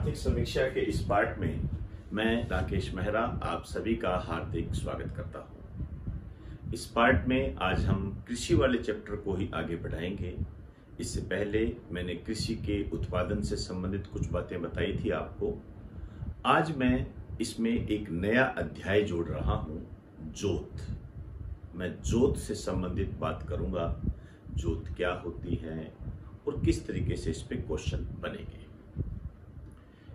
आर्थिक समीक्षा के इस पार्ट में मैं राकेश मेहरा आप सभी का हार्दिक स्वागत करता हूं। इस पार्ट में आज हम कृषि वाले चैप्टर को ही आगे बढ़ाएंगे। इससे पहले मैंने कृषि के उत्पादन से संबंधित कुछ बातें बताई थी आपको। आज मैं इसमें एक नया अध्याय जोड़ रहा हूं, जोत। मैं जोत से संबंधित बात करूंगा। जोत क्या होती है और किस तरीके से इस पे क्वेश्चन बनेंगे।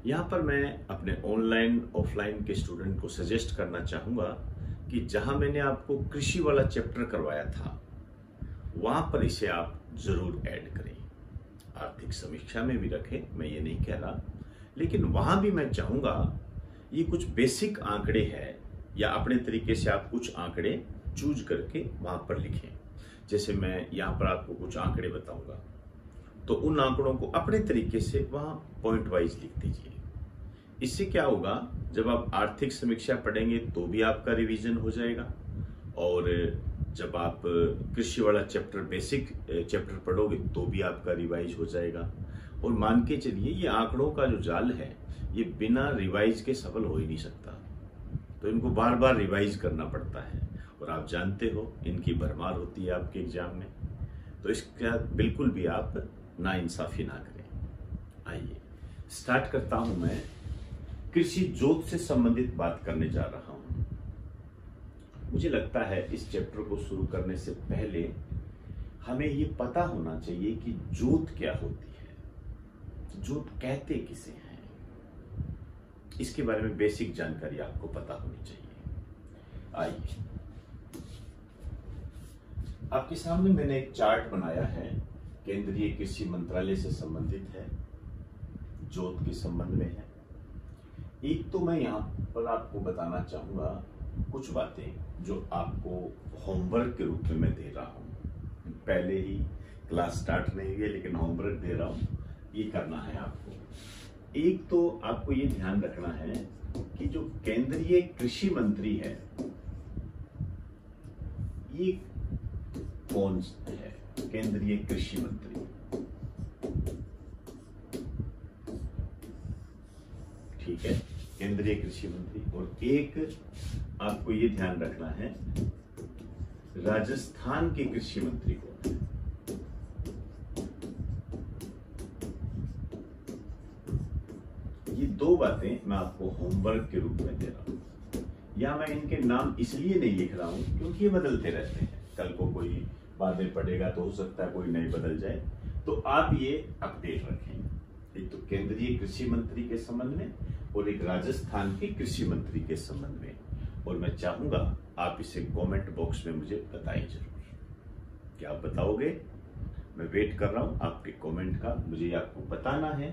यहाँ पर मैं अपने ऑनलाइन ऑफलाइन के स्टूडेंट को सजेस्ट करना चाहूँगा कि जहाँ मैंने आपको कृषि वाला चैप्टर करवाया था वहाँ पर इसे आप जरूर ऐड करें। आर्थिक समीक्षा में भी रखें, मैं ये नहीं कह रहा, लेकिन वहाँ भी मैं चाहूँगा ये कुछ बेसिक आंकड़े हैं या अपने तरीके से आप कुछ आंकड़े चूज करके वहाँ पर लिखें। जैसे मैं यहाँ पर आपको कुछ आंकड़े बताऊँगा तो उन आंकड़ों को अपने तरीके से वहाँ पॉइंट वाइज लिख दीजिए। इससे क्या होगा, जब आप आर्थिक समीक्षा पढ़ेंगे तो भी आपका रिवीजन हो जाएगा, और जब आप कृषि वाला चैप्टर बेसिक चैप्टर पढ़ोगे तो भी आपका रिवाइज हो जाएगा। और मान के चलिए ये आंकड़ों का जो जाल है ये बिना रिवाइज के सफल हो ही नहीं सकता, तो इनको बार बार रिवाइज करना पड़ता है। और आप जानते हो इनकी भरमार होती है आपके एग्जाम में, तो इसका बिल्कुल भी आप नाइंसाफी ना करें। आइए स्टार्ट करता हूं। मैं कृषि जोत से संबंधित बात करने जा रहा हूं। मुझे लगता है इस चैप्टर को शुरू करने से पहले हमें ये पता होना चाहिए कि जोत क्या होती है, जोत कहते किसे हैं। इसके बारे में बेसिक जानकारी आपको पता होनी चाहिए। आइए आपके सामने मैंने एक चार्ट बनाया है, केंद्रीय कृषि मंत्रालय से संबंधित है, जोत के संबंध में है। एक तो मैं यहाँ पर आपको बताना चाहूंगा कुछ बातें जो आपको होमवर्क के रूप में मैं दे रहा हूँ। पहले ही क्लास स्टार्ट नहीं हुई है लेकिन होमवर्क दे रहा हूँ, ये करना है आपको। एक तो आपको ये ध्यान रखना है कि जो केंद्रीय कृषि मंत्री है ये कौन है। केंद्रीय कृषि मंत्री, ठीक है, केंद्रीय कृषि मंत्री। और एक आपको ये ध्यान रखना है राजस्थान के कृषि मंत्री कौन है। ये दो बातें मैं आपको होमवर्क के रूप में दे रहा हूं। या मैं इनके नाम इसलिए नहीं लिख रहा हूं क्योंकि ये बदलते रहते हैं। कल को कोई बाद में पढ़ेगा तो हो सकता है कोई नई बदल जाए, तो आप ये अपडेट रखें। एक तो केंद्रीय कृषि मंत्री के संबंध में और एक राजस्थान के कृषि मंत्री के संबंध में। और मैं चाहूंगा आप इसे कमेंट बॉक्स में मुझे बताएं जरूर। क्या आप बताओगे? मैं वेट कर रहा हूं आपके कमेंट का। मुझे आपको बताना है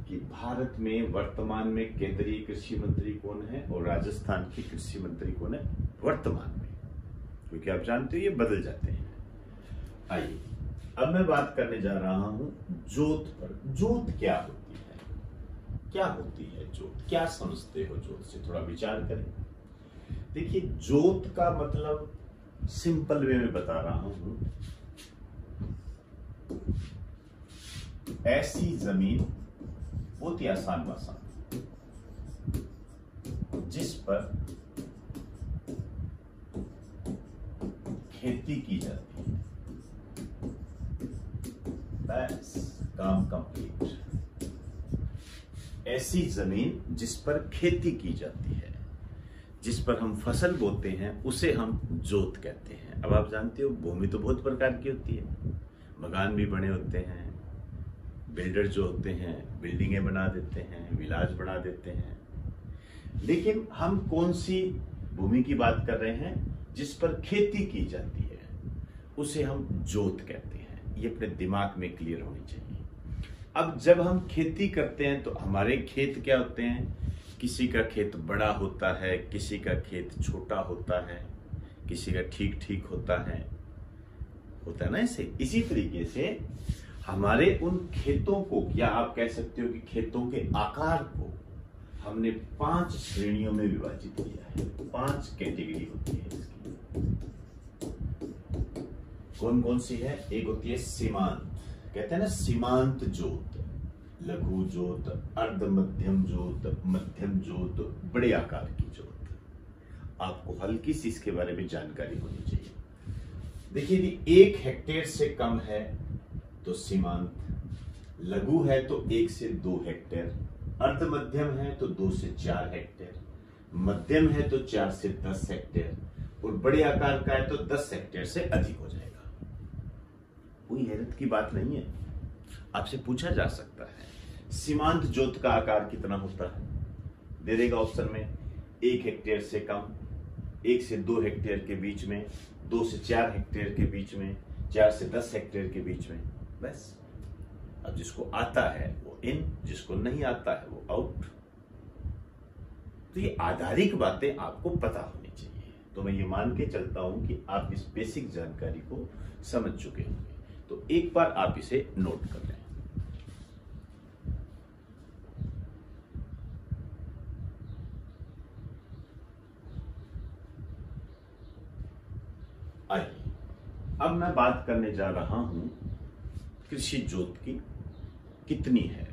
कि भारत में वर्तमान में केंद्रीय कृषि मंत्री कौन है और राजस्थान के कृषि मंत्री कौन है वर्तमान में, क्योंकि आप जानते हो ये बदल जाते हैं। आइए अब मैं बात करने जा रहा हूं जोत पर। जोत क्या होती है, क्या होती है जोत, क्या समझते हो जोत से, थोड़ा विचार करें। देखिए जोत का मतलब सिंपल वे में बता रहा हूं, ऐसी जमीन, बहुत ही आसान भाषा, जिस पर खेती की जाती है। बस काम कंप्लीट। ऐसी जमीन जिस पर खेती की जाती है, जिस पर हम फसल बोते हैं, उसे हम जोत कहते हैं। अब आप जानते हो भूमि तो बहुत प्रकार की होती है, मकान भी बने होते हैं, बिल्डर जो होते हैं बिल्डिंगें बना देते हैं, विलाज बना देते हैं। लेकिन हम कौन सी भूमि की बात कर रहे हैं? जिस पर खेती की जाती है उसे हम जोत कहते हैं। ये अपने दिमाग में क्लियर होनी चाहिए। अब जब हम खेती करते हैं तो हमारे खेत क्या होते हैं? किसी का खेत बड़ा होता है, किसी का खेत छोटा होता है, किसी का ठीक ठीक होता है ना ऐसे। इसी तरीके से हमारे उन खेतों को, या आप कह सकते हो कि खेतों के आकार को हमने 5 श्रेणियों में विभाजित किया है। 5 कैटेगरी होती है इसकी। कौन कौन सी है? एक होती है सीमांत, कहते हैं ना सीमांत जोत, लघु जोत, अर्ध मध्यम जोत, मध्यम जोत, बड़े आकार की जोत। आपको हल्की सी इसके बारे में जानकारी होनी चाहिए। देखिए, यदि 1 हेक्टेयर से कम है तो सीमांत, लघु है तो 1 से 2 हेक्टेयर, अर्ध मध्यम है तो 2 से 4 हेक्टेयर, मध्यम है तो 4 से 10 हेक्टेयर, और बड़े आकार का है तो 10 हेक्टेयर से अधिक हो जाएगा। कोई हैरत की बात नहीं है। आपसे पूछा जा सकता है सीमांत जोत का आकार कितना होता है, दे देगा ऑप्शन में 1 हेक्टेयर से कम, 1 से 2 हेक्टेयर के बीच में, 2 से 4 हेक्टेयर के बीच में, 4 से 10 हेक्टेयर के बीच में। बस, अब जिसको आता है वो इन, जिसको नहीं आता है वो आउट। तो ये आधारिक बातें आपको पता होनी चाहिए। तो मैं ये मान के चलता हूं कि आप इस बेसिक जानकारी को समझ चुके होंगे। तो एक बार आप इसे नोट कर लें। आइए, अब मैं बात करने जा रहा हूं कृषि जोत की कितनी है।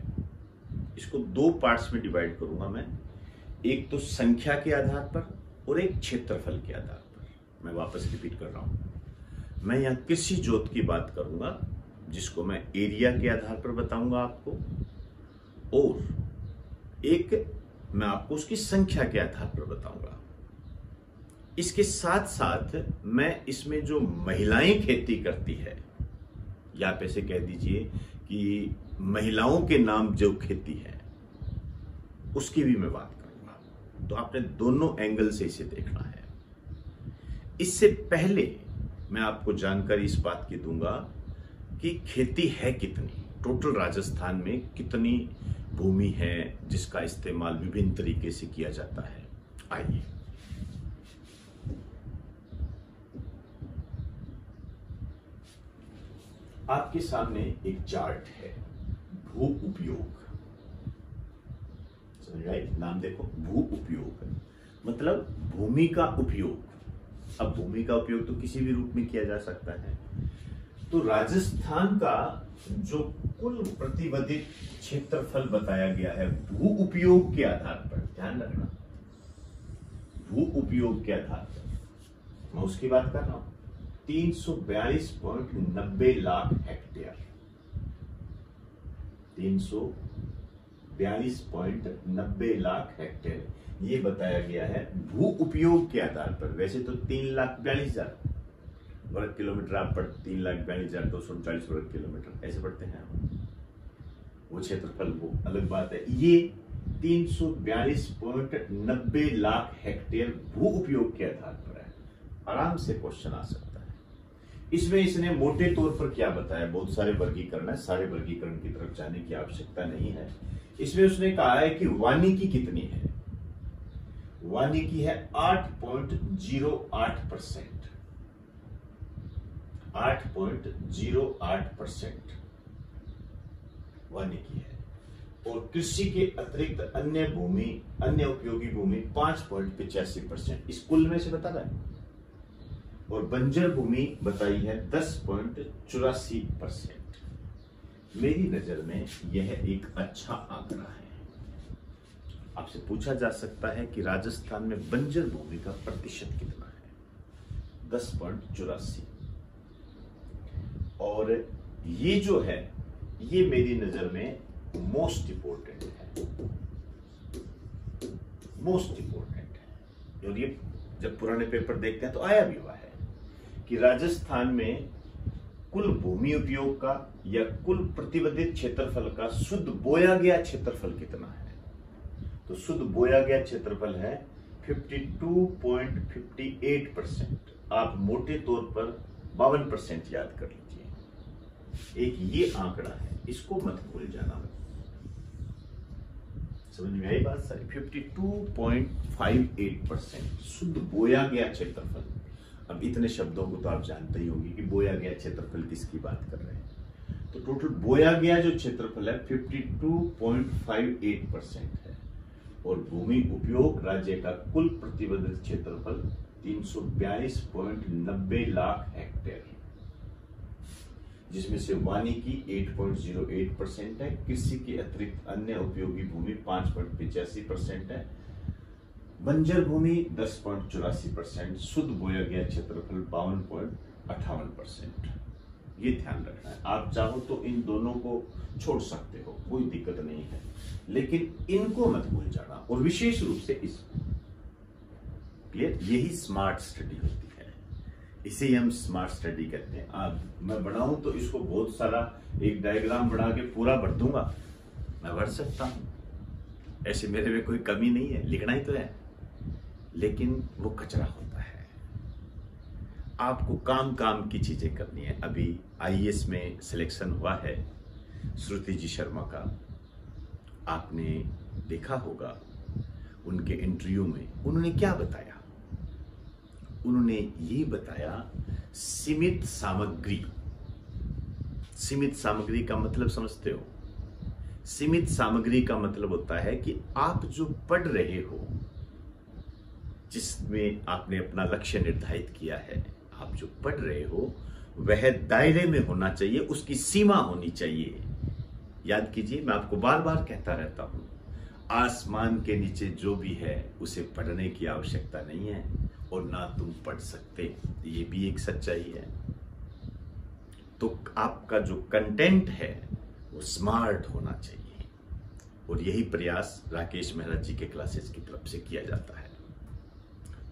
इसको 2 पार्ट्स में डिवाइड करूंगा मैं, एक तो संख्या के आधार पर और एक क्षेत्रफल के आधार पर। मैं वापस रिपीट कर रहा हूं, मैं यहां कृषि जोत की बात करूंगा जिसको मैं एरिया के आधार पर बताऊंगा आपको, और एक मैं आपको उसकी संख्या के आधार पर बताऊंगा। इसके साथ साथ मैं इसमें जो महिलाएं खेती करती है, या आप ऐसे कह दीजिए कि महिलाओं के नाम जो खेती है, उसकी भी मैं बात करूंगा। तो आपने दोनों एंगल से इसे देखना है। इससे पहले मैं आपको जानकारी इस बात की दूंगा कि खेती है कितनी, टोटल राजस्थान में कितनी भूमि है जिसका इस्तेमाल विभिन्न तरीके से किया जाता है। आइए, आपके सामने एक चार्ट है, भू उपयोग। समझ आए? नाम देखो, भू उपयोग मतलब भूमि का उपयोग। अब भूमि का उपयोग तो किसी भी रूप में किया जा सकता है। तो राजस्थान का जो कुल प्रतिबंधित क्षेत्रफल बताया गया है भू उपयोग के आधार पर, ध्यान रखना, भू उपयोग के आधार पर मैं उसकी बात कर रहा हूं, 342.90 लाख हेक्टेयर, 342.90 लाख हेक्टेयर ये बताया गया है भू उपयोग के आधार पर। वैसे तो 3,42,000 वर्ग किलोमीटर आप पढ़, 3,42,239 वर्ग किलोमीटर ऐसे पढ़ते हैं आप, वो क्षेत्रफल वो अलग बात है। ये 342.90 लाख हेक्टेयर भू उपयोग के आधार पर है। आराम से क्वेश्चन आ सकता है। इसमें इसने मोटे तौर पर क्या बताया, बहुत सारे वर्गीकरण है, सारे वर्गीकरण की तरफ जाने की आवश्यकता नहीं है। इसमें उसने कहा है कि वानिकी कितनी है, वानिकी है 8.08%, 8.08% वानिकी है। और कृषि के अतिरिक्त अन्य भूमि, अन्य उपयोगी भूमि 5.85%, इस कुल में से बता रहा है। और बंजर भूमि बताई है 10.84%। मेरी नजर में यह एक अच्छा आंकड़ा है। आपसे पूछा जा सकता है कि राजस्थान में बंजर भूमि का प्रतिशत कितना है, 10.84। और ये जो है ये मेरी नजर में मोस्ट इंपोर्टेंट है, मोस्ट इंपोर्टेंट है। और ये जब पुराने पेपर देखते हैं तो आया भी हुआ है कि राजस्थान में कुल भूमि उपयोग का या कुल प्रतिबंधित क्षेत्रफल का शुद्ध बोया गया क्षेत्रफल कितना है। तो शुद्ध बोया गया क्षेत्रफल है 52.58%। आप मोटे तौर पर 52% याद कर लीजिए। एक ये आंकड़ा है, इसको मत भूल जाना। समझ में आई बात सारी? 52.58% शुद्ध बोया गया क्षेत्रफल। अब इतने शब्दों को तो आप जानते ही होंगे कि बोया गया क्षेत्रफल किसकी बात कर रहे हैं। तो टोटल बोया गया जो क्षेत्रफल है 52.58% है। और भूमि उपयोग राज्य का कुल प्रतिबंधित क्षेत्रफल 342.90 लाख हेक्टेयर। जिसमें से वानिकी 8.08% है, कृषि के अतिरिक्त अन्य उपयोगी भूमि 5.85% है, बंजर भूमि 10.84%, शुद्ध बोया गया क्षेत्रफल 52.58%। ये ध्यान रखना है। आप चाहो तो इन दोनों को छोड़ सकते हो, कोई दिक्कत नहीं है, लेकिन इनको मत भूल जाना, और विशेष रूप से इसको। क्लियर? यही स्मार्ट स्टडी होती है, इसे हम स्मार्ट स्टडी कहते हैं। आप मैं बनाऊं तो इसको बहुत सारा एक डायग्राम बना के पूरा भर दूंगा, मैं भर सकता हूं, ऐसे मेरे में कोई कमी नहीं है, लिखना ही तो है, लेकिन वो कचरा होता है। आपको काम काम की चीजें करनी है। अभी आईएएस में सिलेक्शन हुआ है श्रुति जी शर्मा का, आपने देखा होगा उनके इंटरव्यू में उन्होंने क्या बताया। उन्होंने ये बताया सीमित सामग्री। सीमित सामग्री का मतलब समझते हो? सीमित सामग्री का मतलब होता है कि आप जो पढ़ रहे हो, जिसमें आपने अपना लक्ष्य निर्धारित किया है, आप जो पढ़ रहे हो वह दायरे में होना चाहिए, उसकी सीमा होनी चाहिए। याद कीजिए, मैं आपको बार बार कहता रहता हूं, आसमान के नीचे जो भी है उसे पढ़ने की आवश्यकता नहीं है, और ना तुम पढ़ सकते, ये भी एक सच्चाई है। तो आपका जो कंटेंट है वो स्मार्ट होना चाहिए, और यही प्रयास राकेश मेहरा जी के क्लासेस की तरफ से किया जाता है।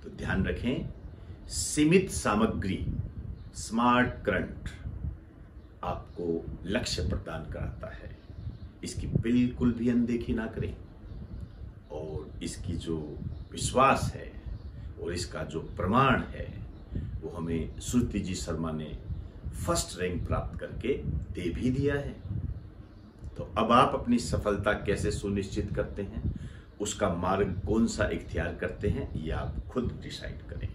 तो ध्यान रखें, सीमित सामग्री, स्मार्ट करंट आपको लक्ष्य प्रदान कराता है, इसकी बिल्कुल भी अनदेखी ना करें। और इसकी जो विश्वास है और इसका जो प्रमाण है वो हमें श्रुति जी शर्मा ने फर्स्ट रैंक प्राप्त करके दे भी दिया है। तो अब आप अपनी सफलता कैसे सुनिश्चित करते हैं, उसका मार्ग कौन सा इख्तियार करते हैं, ये आप खुद डिसाइड करें।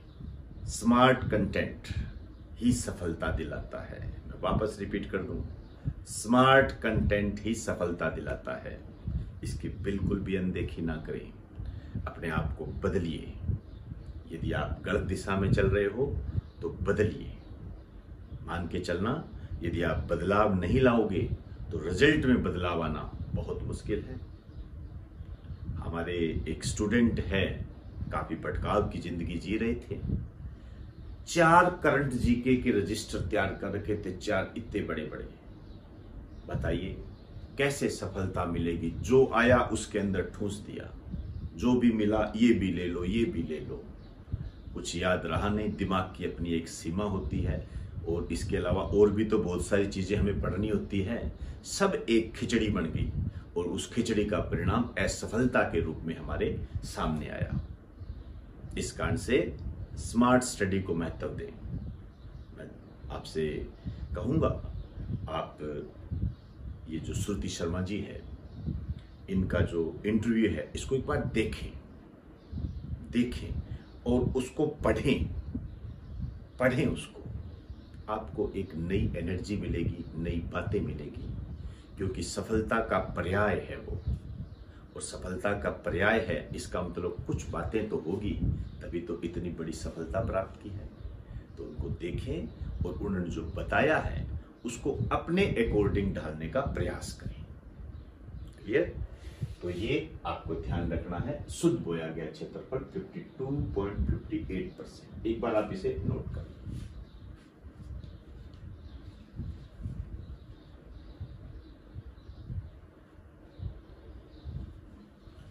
स्मार्ट कंटेंट ही सफलता दिलाता है। मैं वापस रिपीट कर दूं, स्मार्ट कंटेंट ही सफलता दिलाता है, इसकी बिल्कुल भी अनदेखी ना करें। अपने आप को बदलिए। यदि आप गलत दिशा में चल रहे हो तो बदलिए। मान के चलना, यदि आप बदलाव नहीं लाओगे तो रिजल्ट में बदलाव आना बहुत मुश्किल है। हमारे एक स्टूडेंट है, काफी भटकाव की जिंदगी जी रहे थे, 4 करंट जीके के रजिस्टर तैयार कर रखे थे, 4 इतने बड़े बड़े। बताइए कैसे सफलता मिलेगी? जो आया उसके अंदर ठूंस दिया, जो भी मिला ये भी ले लो, ये भी ले लो, कुछ याद रहा नहीं। दिमाग की अपनी एक सीमा होती है, और इसके अलावा और भी तो बहुत सारी चीजें हमें पढ़नी होती है। सब एक खिचड़ी बन गई, और उस खिचड़ी का परिणाम असफलता के रूप में हमारे सामने आया। इस कारण से स्मार्ट स्टडी को महत्व दें। मैं आपसे कहूंगा, आप ये जो श्रुति शर्मा जी है, इनका जो इंटरव्यू है, इसको एक बार देखें और उसको पढ़ें उसको। आपको एक नई एनर्जी मिलेगी, नई बातें मिलेगी, क्योंकि सफलता का पर्याय है वो, और सफलता का पर्याय है, इसका मतलब कुछ बातें तो होगी, तभी तो इतनी बड़ी सफलता प्राप्त की है। तो उनको देखें, और उन्होंने जो बताया है उसको अपने अकॉर्डिंग ढालने का प्रयास करें। क्लियर? तो ये आपको ध्यान रखना है। शुद्ध बोया गया क्षेत्रफल 52.58%। एक बार आप इसे नोट कर लें।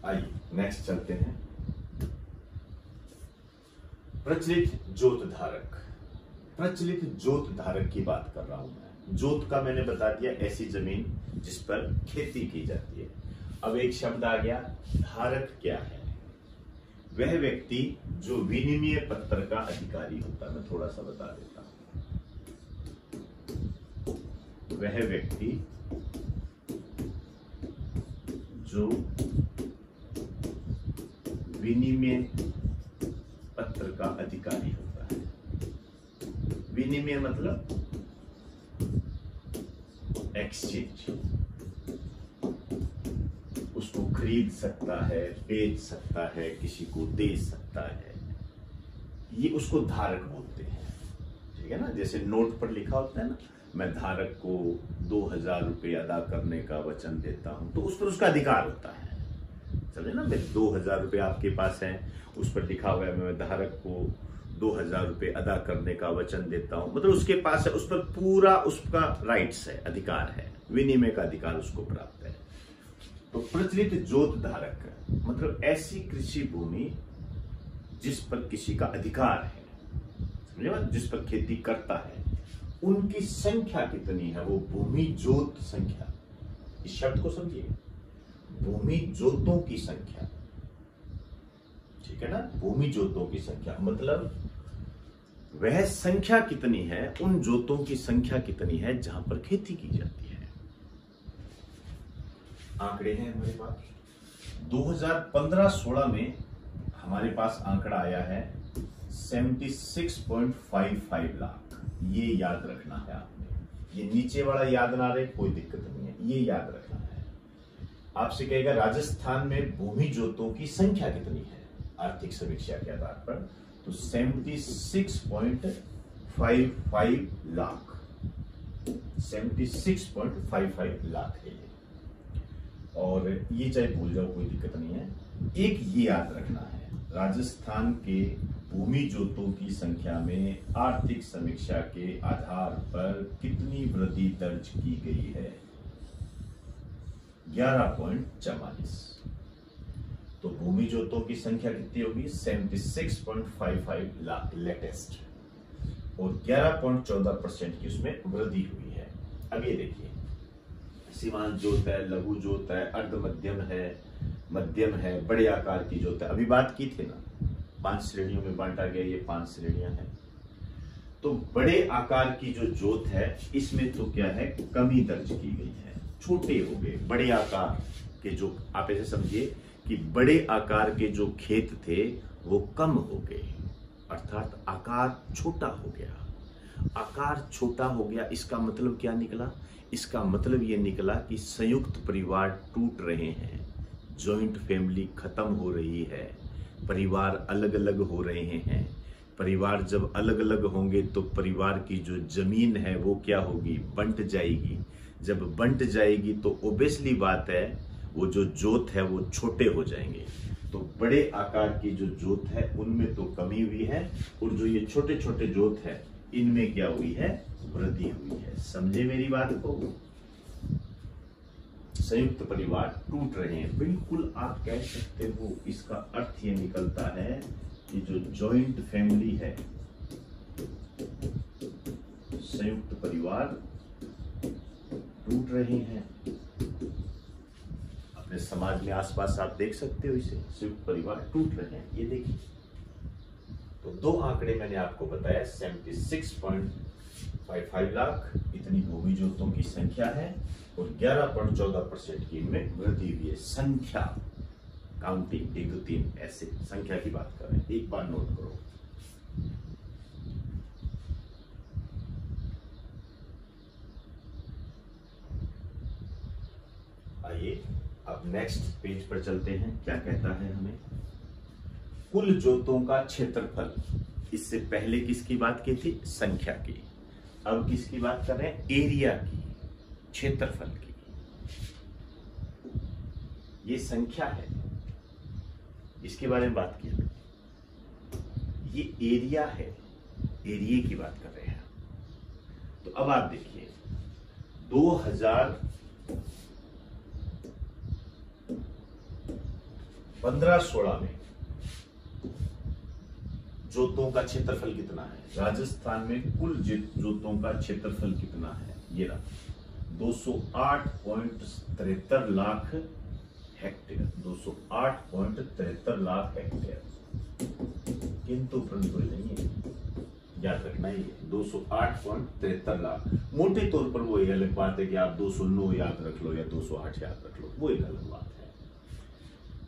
आइए नेक्स्ट चलते हैं। प्रचलित जोत धारक। प्रचलित जोत धारक की बात कर रहा हूं मैं। जोत का मैंने बता दिया, ऐसी जमीन जिस पर खेती की जाती है। अब एक शब्द आ गया, धारक क्या है? वह व्यक्ति जो विनिमय पत्र का अधिकारी होता है। मैं थोड़ा सा बता देता हूं। वह व्यक्ति जो विनिमय पत्र का अधिकारी होता है। विनिमय मतलब एक्सचेंज। उसको खरीद सकता है, बेच सकता है, किसी को दे सकता है, ये उसको धारक बोलते हैं। ठीक है ना, जैसे नोट पर लिखा होता है ना, मैं धारक को 2000 रुपये अदा करने का वचन देता हूं, तो उस पर उसका अधिकार होता है। समझे ना, मैं 2000 रुपये आपके पास है, उस पर लिखा हुआ है मैं धारक को 2000 रुपये अदा करने का वचन देता हूं, मतलब उसके पास है, उस पर पूरा उसका राइट्स है, अधिकार है, विनिमय का अधिकार उसको प्राप्त है। तो प्रचलित जोत धारक मतलब ऐसी कृषि भूमि जिस पर किसी का अधिकार है, समझे ना, जिस पर खेती करता है, उनकी संख्या कितनी है, वो भूमि जोत संख्या। इस शब्द को समझिए, भूमि जोतों की संख्या, ठीक है ना, भूमि जोतों की संख्या मतलब वह संख्या कितनी है, उन जोतों की संख्या कितनी है जहां पर खेती की जाती है। आंकड़े हैं हमारे पास 2015-16 में हमारे पास आंकड़ा आया है 76.55 लाख। ये याद रखना है आपने, ये नीचे वाला याद ना रहे कोई दिक्कत नहीं है, ये याद रखना है। आपसे कहेगा राजस्थान में भूमि जोतों की संख्या कितनी है आर्थिक समीक्षा के आधार पर, तो 76.55 लाख, 76.55 लाख है ये। और ये चाहे भूल जाओ कोई दिक्कत नहीं है, एक ये याद रखना है, राजस्थान के भूमि जोतों की संख्या में आर्थिक समीक्षा के आधार पर कितनी वृद्धि दर्ज की गई है, 11.44। तो भूमि जोतों की संख्या कितनी होगी, 76.55 लाख लेटेस्ट, और 11.14% की उसमें वृद्धि हुई है। अब ये देखिए, सीमांत जोत है, लघु जोत है, अर्ध मध्यम है, मध्यम है, बड़े आकार की जोत है। अभी बात की थी ना, 5 श्रेणियों में बांटा गया, ये 5 श्रेणियां हैं। तो बड़े आकार की जो जोत है इसमें तो क्या है, कमी दर्ज की गई है, छोटे हो गए। बड़े आकार के जो, आप ऐसे समझिए कि बड़े आकार के जो खेत थे वो कम हो गए, अर्थात आकार छोटा हो गया। आकार छोटा हो गया, इसका मतलब क्या निकला, इसका मतलब ये निकला कि संयुक्त परिवार टूट रहे हैं, जॉइंट फैमिली खत्म हो रही है, परिवार अलग अलग हो रहे हैं। परिवार जब अलग अलग होंगे तो परिवार की जो जमीन है वो क्या होगी, बंट जाएगी। जब बंट जाएगी तो ओबियसली बात है वो जो जोत है वो छोटे हो जाएंगे। तो बड़े आकार की जो जोत है उनमें तो कमी हुई है, और जो ये छोटे छोटे जोत है इनमें क्या हुई है, वृद्धि हुई है। समझे मेरी बात को, संयुक्त परिवार टूट रहे हैं, बिल्कुल आप कह सकते हो। इसका अर्थ ये निकलता है कि जो जॉइंट फैमिली है, संयुक्त परिवार टूट रहे हैं। अपने समाज में आसपास आप देख सकते हो इसे, संयुक्त परिवार टूट रहे हैं। ये देखिए, तो 2 आंकड़े मैंने आपको बताया, 76.55 लाख इतनी भूमि जोतों की संख्या है, और 11.14% की इनमें वृद्धि हुई है। संख्या, काउंटिंग, 1 2 3 ऐसे संख्या की बात कर रहे हैं, एक बार नोट करो। आइए अब नेक्स्ट पेज पर चलते हैं, क्या कहता है हमें, कुल जोतों का क्षेत्रफल। इससे पहले किसकी बात की थी, संख्या की, अब किसकी बात कर रहे हैं, एरिया की, क्षेत्रफल की। ये संख्या है, इसके बारे में बात की। ये एरिया है, एरिया की बात कर रहे हैं। तो अब आप देखिए 2015-16 में जोतों का क्षेत्रफल कितना है, राजस्थान में कुल जोतों का क्षेत्रफल कितना है, ये रहा 208.73 लाख हेक्टेयर, 208.73 लाख हेक्टेयर, किंतु परंतु नहीं है, याद रखना ही है 208.73 लाख। मोटे तौर पर वो एक अलग बात है कि आप 209 याद रख लो या 208 याद रख लो, वो एक अलग बात है।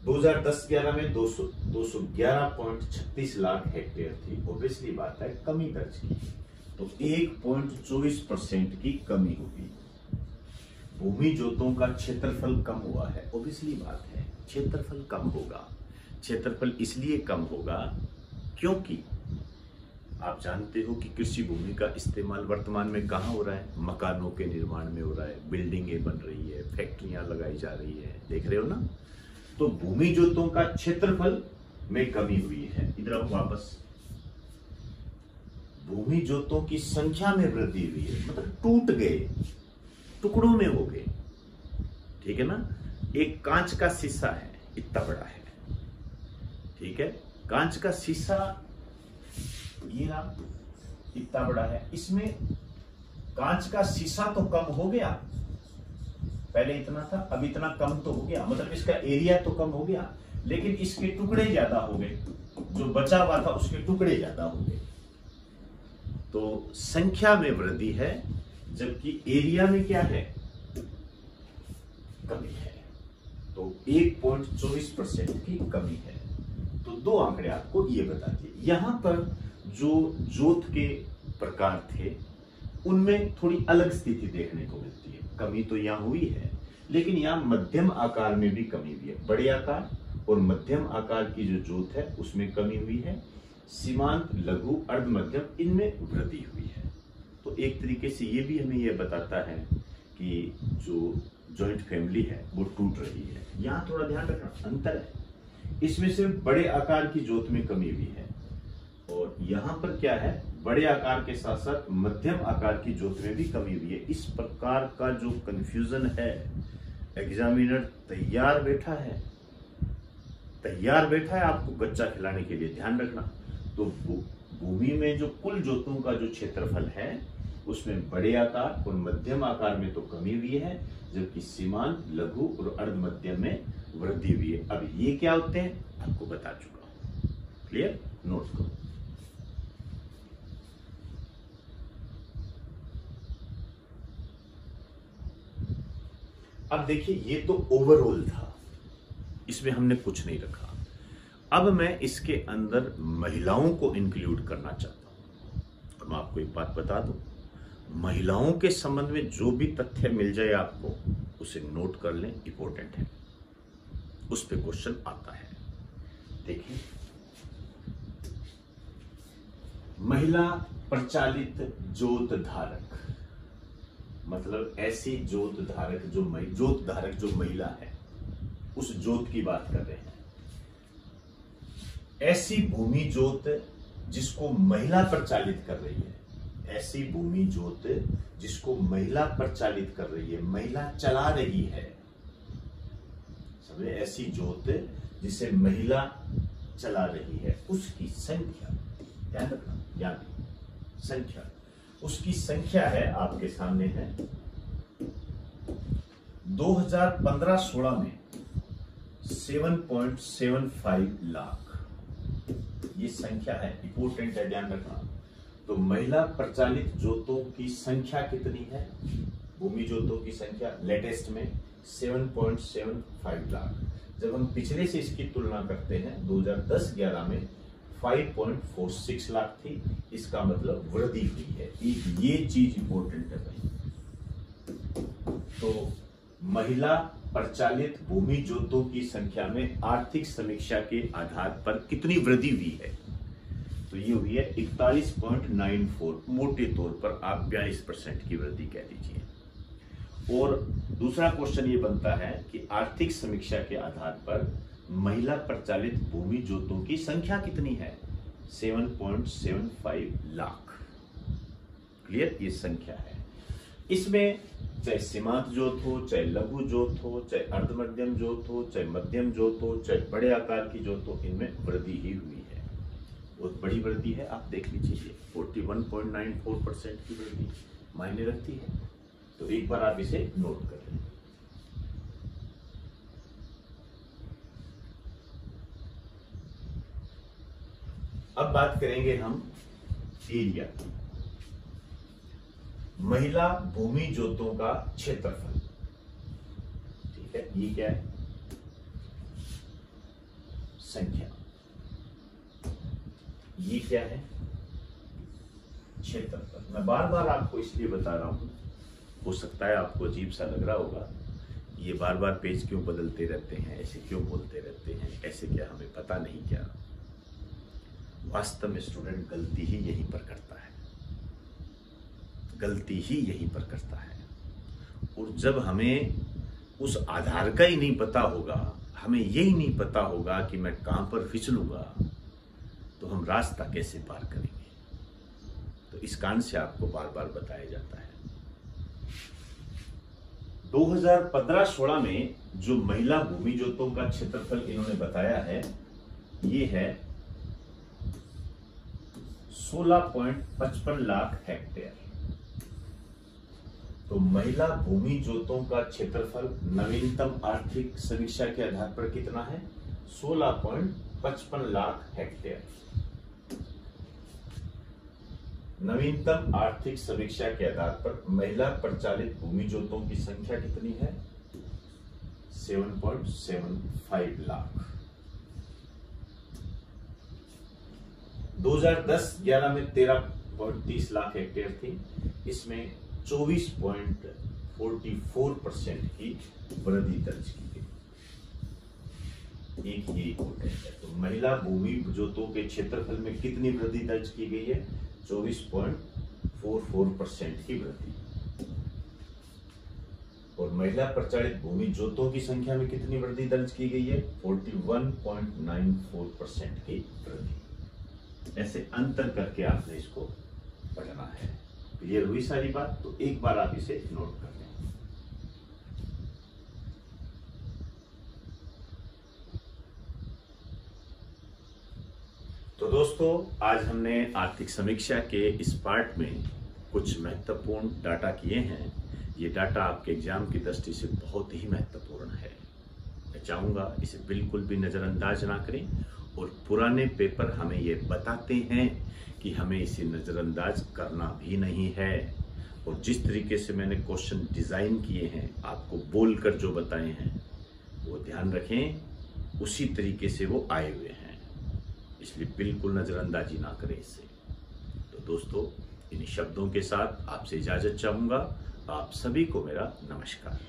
2010-11 में 211.36 लाख हेक्टेयर थी, ओबियसली बात है कमी दर्ज की, तो 1.24% की कमी होगी। भूमि जोतों का क्षेत्रफल कम हुआ है, ओबियसली बात है क्षेत्रफल कम होगा। क्षेत्रफल इसलिए कम होगा क्योंकि आप जानते हो कि कृषि भूमि का इस्तेमाल वर्तमान में कहाँ हो रहा है? मकानों के निर्माण में हो रहा है, बिल्डिंगें बन रही है, फैक्ट्रियां लगाई जा रही है, देख रहे हो ना। तो भूमि जोतों का क्षेत्रफल में कमी हुई है। इधर आओ वापस, भूमि जोतों की संख्या में वृद्धि हुई है, मतलब टूट गए, टुकड़ों में हो गए, ठीक है ना। एक कांच का शीशा है, इतना बड़ा है, ठीक है, कांच का शीशा ये रहा, इतना बड़ा है। इसमें कांच का शीशा तो कम हो गया, पहले इतना था, अब इतना कम तो हो गया, मतलब इसका एरिया तो कम हो गया, लेकिन इसके टुकड़े ज्यादा हो गए, जो बचा हुआ था उसके टुकड़े ज्यादा हो गए। तो संख्या में वृद्धि है, जबकि एरिया में क्या है? कमी है। तो 1.24% की कमी है। तो दो आंकड़े आपको ये बताते हैं। यहां पर जो जोत के प्रकार थे उनमें थोड़ी अलग स्थिति देखने को मिलती है। कमी तो यहां हुई है, लेकिन यहां मध्यम आकार में भी कमी हुई है। बड़े आकार और मध्यम आकार की जो जोत है उसमें कमी हुई है। सीमांत, लघु, अर्ध मध्यम इनमें वृद्धि हुई है। तो एक तरीके से ये भी हमें यह बताता है कि जो जॉइंट फैमिली है वो टूट रही है। यहां थोड़ा ध्यान रखना, अंतर है, इसमें सिर्फ बड़े आकार की जोत में कमी हुई है, और यहां पर क्या है? बड़े आकार के साथ साथ मध्यम आकार की जोत में भी कमी हुई है। इस प्रकार का जो कंफ्यूजन है, एग्जामिनर तैयार बैठा है आपको कच्चा खिलाने के लिए, ध्यान रखना। तो भूमि में जो कुल जोतों का जो क्षेत्रफल है उसमें बड़े आकार और मध्यम आकार में तो कमी हुई है, जबकि सीमांत, लघु और अर्ध मध्यम में वृद्धि हुई है। अब ये क्या होते हैं आपको बता चुका हूं, क्लियर? नोट करो। अब देखिए, ये तो ओवरऑल था, इसमें हमने कुछ नहीं रखा। अब मैं इसके अंदर महिलाओं को इंक्लूड करना चाहता हूं। और मैं आपको एक बात बता दूं, महिलाओं के संबंध में जो भी तथ्य मिल जाए आपको उसे नोट कर लें, इंपॉर्टेंट है, उस पे क्वेश्चन आता है। देखिए, महिला प्रचालित जोत धारक, मतलब ऐसी जोत धारक जो महिला है, उस जोत की बात कर रहे हैं। ऐसी भूमि जोत जिसको महिला प्रचालित कर रही है, ऐसी भूमि जोत जिसको महिला प्रचालित कर रही है, महिला चला रही है, समझे? ऐसी जोत जिसे महिला चला रही है, उसकी संख्या, ध्यान रखना, याद संख्या, उसकी संख्या है आपके सामने है 2015-16 में 7.75 लाख, ये संख्या है, इंपॉर्टेंट है, ध्यान रखना। तो महिला प्रचालित जोतों की संख्या कितनी है? भूमि जोतों की संख्या लेटेस्ट में 7.75 लाख। जब हम पिछले से इसकी तुलना करते हैं 2010-11 में 5.46 लाख थी, इसका मतलब वृद्धि हुई है। एक ये चीज इंपॉर्टेंट है भाई। तो महिला प्रचालित भूमि जोतों की संख्या में आर्थिक समीक्षा के आधार पर कितनी वृद्धि हुई है? तो ये हुई है 41.94, मोटे तौर पर आप 42% की वृद्धि कह दीजिए। और दूसरा क्वेश्चन ये बनता है कि आर्थिक समीक्षा के आधार पर महिला प्रचालित भूमि जोतों की संख्या कितनी है? 7.75 लाख। क्लियर? ये संख्या है। इसमें चाहे सीमांत जोत हो, चाहे लघु जोत हो, चाहे अर्ध मध्यम जोत हो, चाहे मध्यम जोत हो, चाहे बड़े आकार की जोत हो, इनमें वृद्धि ही हुई है। बहुत बड़ी वृद्धि है, आप देख लीजिए 41.94% की वृद्धि मायने रखती है। तो एक बार आप इसे नोट कर लें। अब बात करेंगे हम एरिया, महिला भूमि जोतों का क्षेत्रफल, ठीक है। ये क्या है? संख्या। ये क्या है? क्षेत्रफल। मैं बार बार आपको इसलिए बता रहा हूं, हो सकता है आपको अजीब सा लग रहा होगा, ये बार बार पेज क्यों बदलते रहते हैं, ऐसे क्यों बोलते रहते हैं, ऐसे क्या हमें पता नहीं क्या? वास्तव में स्टूडेंट गलती ही यहीं पर करता है, गलती ही यहीं पर करता है। और जब हमें उस आधार का ही नहीं पता होगा, हमें यही नहीं पता होगा कि मैं कहां पर फिसलूंगा, तो हम रास्ता कैसे पार करेंगे। तो इस कारण से आपको बार बार बताया जाता है। 2015-16 में जो महिला भूमि जोतों का क्षेत्रफल इन्होंने बताया है, ये है 16.55 लाख हेक्टेयर। तो महिला भूमि जोतों का क्षेत्रफल नवीनतम आर्थिक समीक्षा के आधार पर कितना है? 16.55 लाख हेक्टेयर। नवीनतम आर्थिक समीक्षा के आधार पर महिला प्रचालित भूमि जोतों की संख्या कितनी है? 7.75 लाख। 2010-11 में 13.30 लाख हेक्टेयर थी। इसमें 24.44% की वृद्धि दर्ज की गई। एक ये इम्पोर्टेंट है। तो महिला भूमि जोतों के क्षेत्रफल में कितनी वृद्धि दर्ज की गई है? 24.44% की वृद्धि। और महिला प्रचालित भूमि जोतों की संख्या में कितनी वृद्धि दर्ज की गई है? 41.94% की वृद्धि। ऐसे अंतर करके आपने इसको पढ़ना है। क्लियर हुई सारी बात? तो एक बार आप इसे नोट कर लें। तो दोस्तों, आज हमने आर्थिक समीक्षा के इस पार्ट में कुछ महत्वपूर्ण डाटा किए हैं। ये डाटा आपके एग्जाम की दृष्टि से बहुत ही महत्वपूर्ण है। मैं चाहूंगा इसे बिल्कुल भी नजरअंदाज ना करें। और पुराने पेपर हमें ये बताते हैं कि हमें इसे नजरअंदाज करना भी नहीं है। और जिस तरीके से मैंने क्वेश्चन डिजाइन किए हैं, आपको बोलकर जो बताए हैं, वो ध्यान रखें, उसी तरीके से वो आए हुए हैं। इसलिए बिल्कुल नजरअंदाजी ना करें इससे। तो दोस्तों, इन शब्दों के साथ आपसे इजाजत चाहूंगा। आप सभी को मेरा नमस्कार।